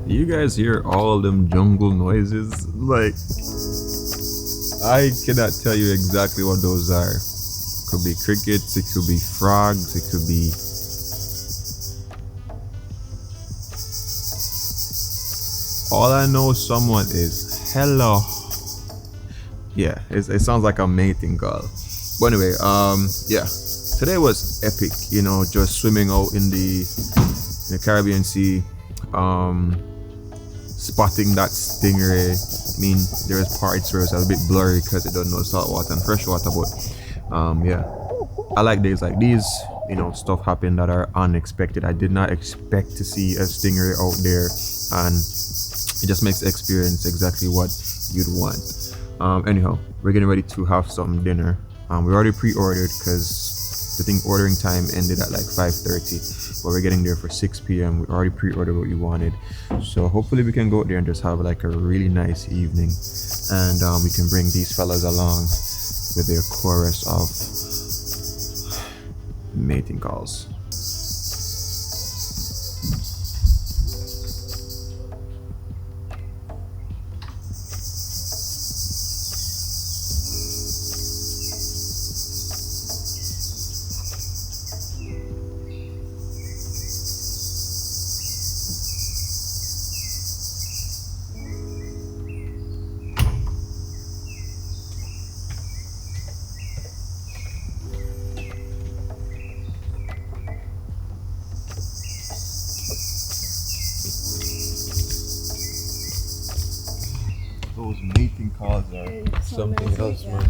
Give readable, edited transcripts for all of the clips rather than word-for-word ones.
You guys hear all them jungle noises? Like, I cannot tell you exactly what those are. Could be crickets, it could be frogs, it could be... All I know someone is hello. Yeah, it sounds like a mating call. But anyway, yeah, today was epic, you know, just swimming out in the Caribbean Sea, spotting that stingray. I mean, there's parts where it's a bit blurry because it doesn't know salt water and fresh water, but yeah, I like days like these. You know, stuff happen that are unexpected. I did not expect to see a stingray out there, and it just makes the experience exactly what you'd want. Anyhow, we're getting ready to have some dinner. We already pre-ordered because the thing ordering time ended at like 5:30, but we're getting there for 6 p.m. We already pre-ordered what we wanted, so hopefully we can go out there and just have like a really nice evening, and we can bring these fellas along with their chorus of mating calls. Those mating calls are something else, man.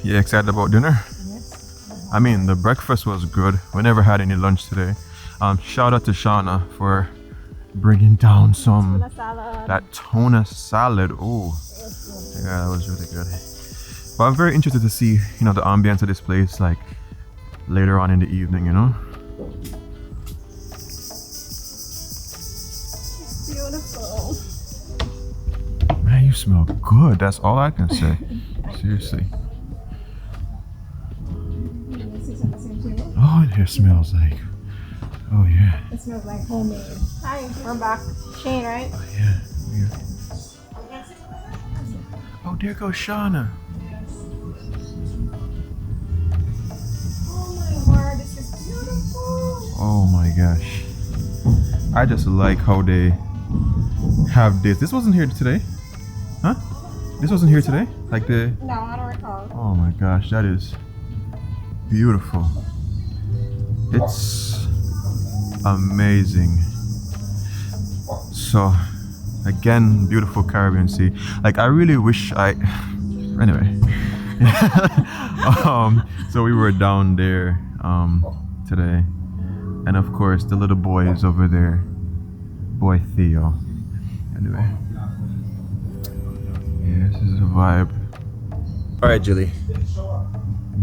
You excited about dinner? Yes. I mean, the breakfast was good. We never had any lunch today. Shout out to Shauna for bringing down some Tuna salad. that tuna salad. Oh, yeah, that was really good. But I'm very interested to see, you know, the ambience of this place, like later on in the evening, you know. It's beautiful. Man, you smell good. That's all I can say. Seriously. Oh, it here smells like. Oh yeah. It smells like homemade. Hi, we're back. Shane, right? Oh yeah. Oh, there goes Shauna. Oh my word, this is beautiful. Oh my gosh. I just like how they have this. This wasn't here today. Huh? This wasn't here today? Like the... No, I don't recall. Oh my gosh, that is beautiful. It's amazing. So, again, beautiful Caribbean Sea. Like, I really wish I... Anyway. So we were down there today. And of course, the little boy is over there. Boy Theo. Anyway. Yeah, this is a vibe. Alright, Julie.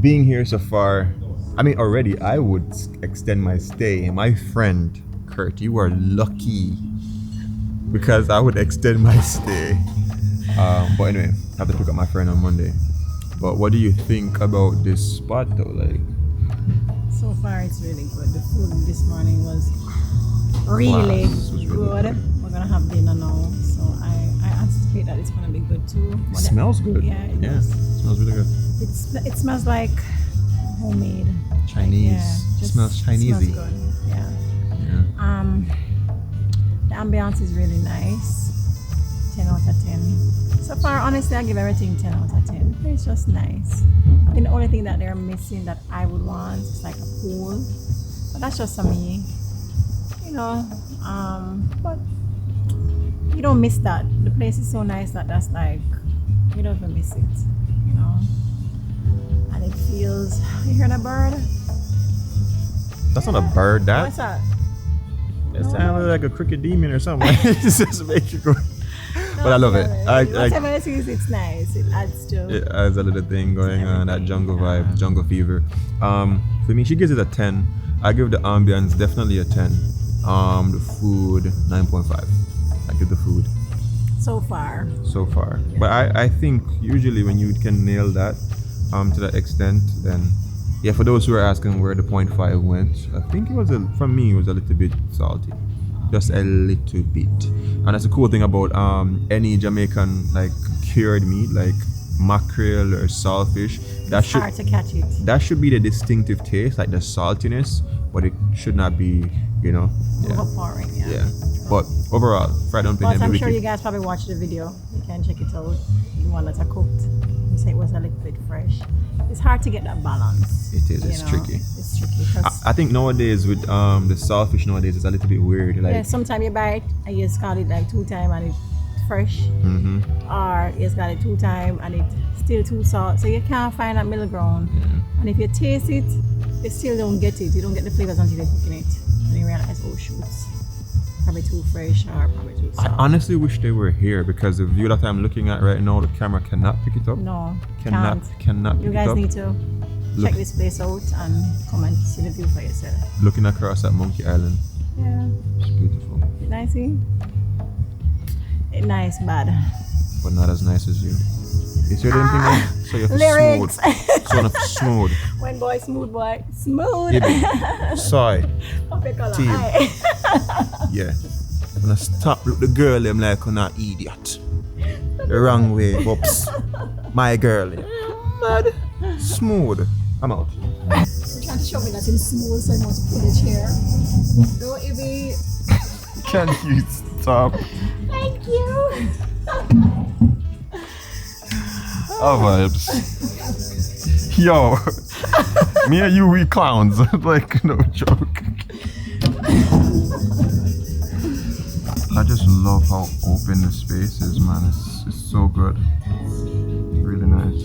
Being here so far, I mean, already I would extend my stay. My friend, Kurt, you are lucky because I would extend my stay. But anyway, I have to pick up my friend on Monday. But what do you think about this spot though? Like, so far it's really good. The food this morning was really good. We're gonna have dinner now, so I anticipate that it's gonna be good too. It smells good. Yeah, it smells really good. It smells like homemade Chinese. Yeah, It smells Chinesey. Smells good. Yeah. The ambiance is really nice. 10 out of 10. So far, honestly, I give everything 10 out of 10. It's just nice. I think the only thing that they're missing that I would want is like a pool, but that's just for me, you know. But you don't miss that. The place is so nice that's like you don't even miss it, you know. And it feels. You hear that bird? That's not a bird. What's that? It sounded like a cricket demon or something. It just makes you go. But I love it. Whatever it is, it's nice. It adds to. It adds a little thing going on, that jungle vibe, jungle fever. For me, she gives it a 10. I give the ambience definitely a 10. The food 9.5. I give the food so far. So far. But I think usually when you can nail that to that extent, then yeah, for those who are asking where the 0.5 went, I think it was from me it was a little bit salty. Just a little bit. And that's the cool thing about any Jamaican like cured meat like mackerel or saltfish. It's hard to catch it. That should be the distinctive taste, like the saltiness, but it should not be, you know, overpowering. Yeah. But overall, fried dumpling. But I'm sure you guys probably watched the video. You can check it out. The one that I cooked. You say it was a little bit fresh. It's hard to get that balance. It is. It's tricky. It's tricky. I think nowadays with the saltfish nowadays it's a little bit weird. Like yeah, sometimes you buy it and you scald it like 2 times and it's fresh, or you scald it 2 times and it's still too salt. So you can't find that middle ground. Yeah. And if you taste it, you still don't get it. You don't get the flavors until you're cooking it. And you realize, oh shoot, probably too fresh or probably too salt. I honestly wish they were here because the view that I'm looking at right now, the camera cannot pick it up. No, cannot pick it up. You guys need to check this place out and come and see the view for yourself. Looking across at Monkey Island. Yeah. It's beautiful. It's nice, It's nice, bad. But not as nice as you. Is there anything else? So you have lyrics. Smooth. So you have smooth. When boy, smooth boy. Smooth. Soai. Team. Aye. Yeah. When I stop look the girl them like an idiot. The wrong way, whoops. My girl. Mad. Smooth. I'm out. You're trying to show me that I'm smooth, so I want to pull the chair. Go, Ibby. Can you stop? Thank you. Oh, vibes. Yo. Me and you, we clowns. Like, no joke. I just love how open the space is, man. It's so good. Really nice.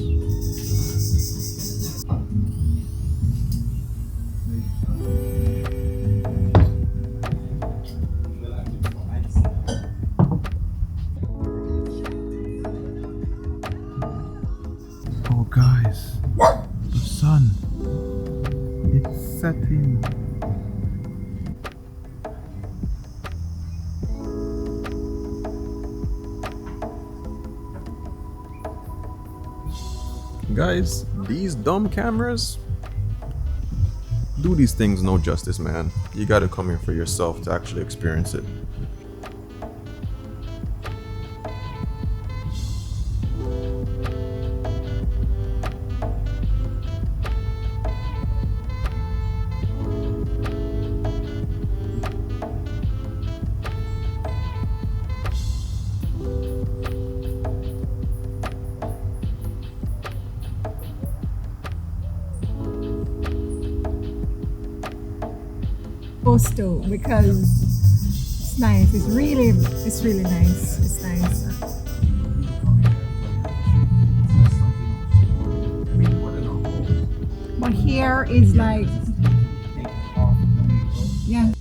Oh, guys. The sun. It's setting. Guys, these dumb cameras do these things no justice, man. You gotta come here for yourself to actually experience it. Gusto because it's nice. It's really nice. It's nice. But here is like, yeah.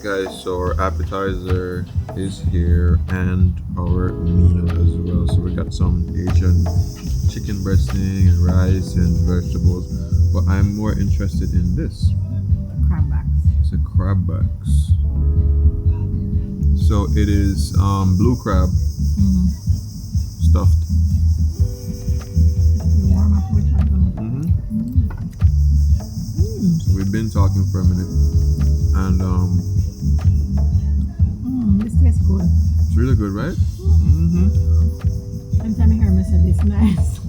Guys, so our appetizer is here and our meal as well. So we got some Asian chicken breasting and rice and vegetables, but I'm more interested in this. Crab backs. It's a crab backs. So it is blue crab stuffed. So we've been talking for a minute and this tastes good. it's really good, right? Every time I hear him say this nice.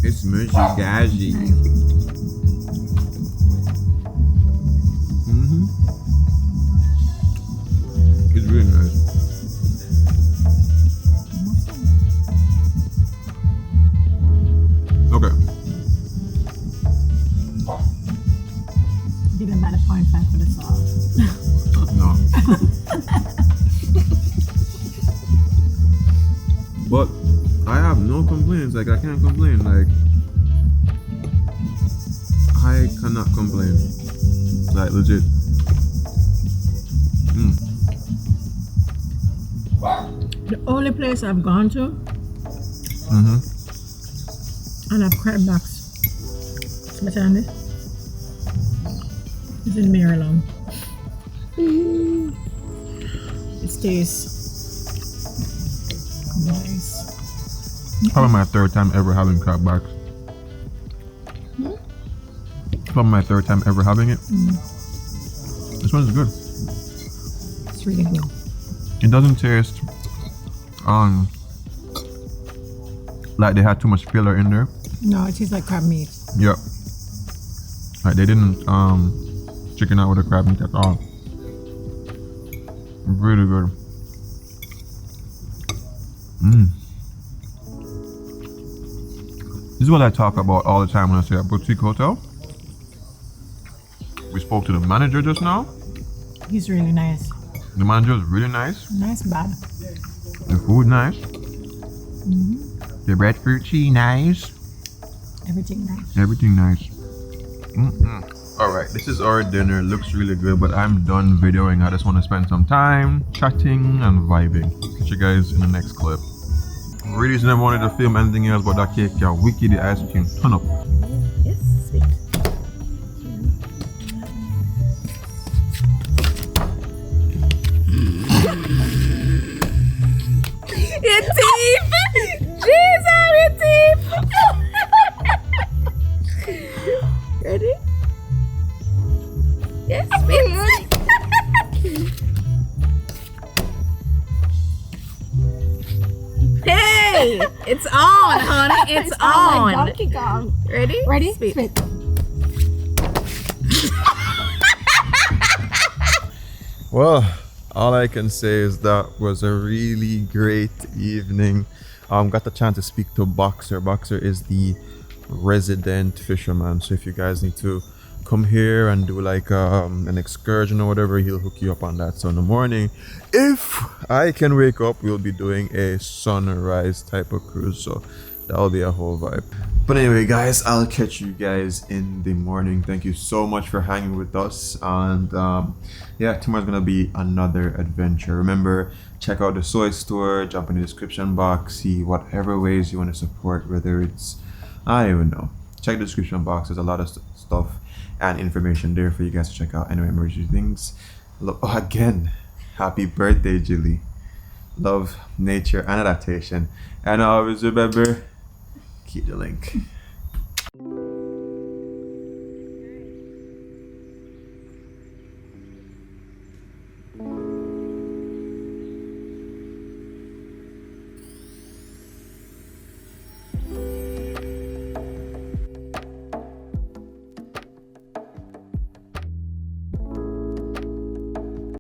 It's mushy gaji. It's really nice. Okay. Give him about a 0.5 for the salt. No. But I have no complaints. Like I can't complain. Like I cannot complain. Like legit. The only place I've gone to and I've crab backs. It's better than this. It's in Maryland. It stays nice. Probably my third time ever having crab backs. Probably my third time ever having it. This one is good. It's really good. It doesn't taste like they had too much filler in there. No, it tastes like crab meat. Yep. Like they didn't chicken out with the crab meat at all. Really good. This is what I talk about all the time when I say a boutique hotel. We spoke to the manager just now. He's really nice. The manager is really nice. Nice bad. The food nice. The breadfruit cheese nice. Everything nice. Everything nice. Alright, this is our dinner. Looks really good, but I'm done videoing. I just want to spend some time chatting and vibing. Catch you guys in the next clip. Really never wanted to film anything else but that cake. Yeah, wicked, the ice cream. Turn up. Yes, sweet. Your teeth! Jesus, your teeth! Ready? Yes, sweet. Hey! It's on, honey. It's on. Donkey Kong. Ready? Ready? Sweet. Spit. Well, all I can say is that was a really great evening. Got the chance to speak to Boxer. Boxer is the resident fisherman, so if you guys need to come here and do like an excursion or whatever, he'll hook you up on that. So in the morning, if I can wake up, we'll be doing a sunrise type of cruise, so that'll be a whole vibe. But anyway guys, I'll catch you guys in the morning. Thank you so much for hanging with us, and yeah, tomorrow's gonna be another adventure. Remember, check out the Soai store, jump in the description box, see whatever ways you want to support, whether it's, I don't even know, check the description box. There's a lot of stuff and information there for you guys to check out. Anyway, emergency things. Oh, again, happy birthday, Julie. Love, nature, and adaptation. And always remember, keep the link.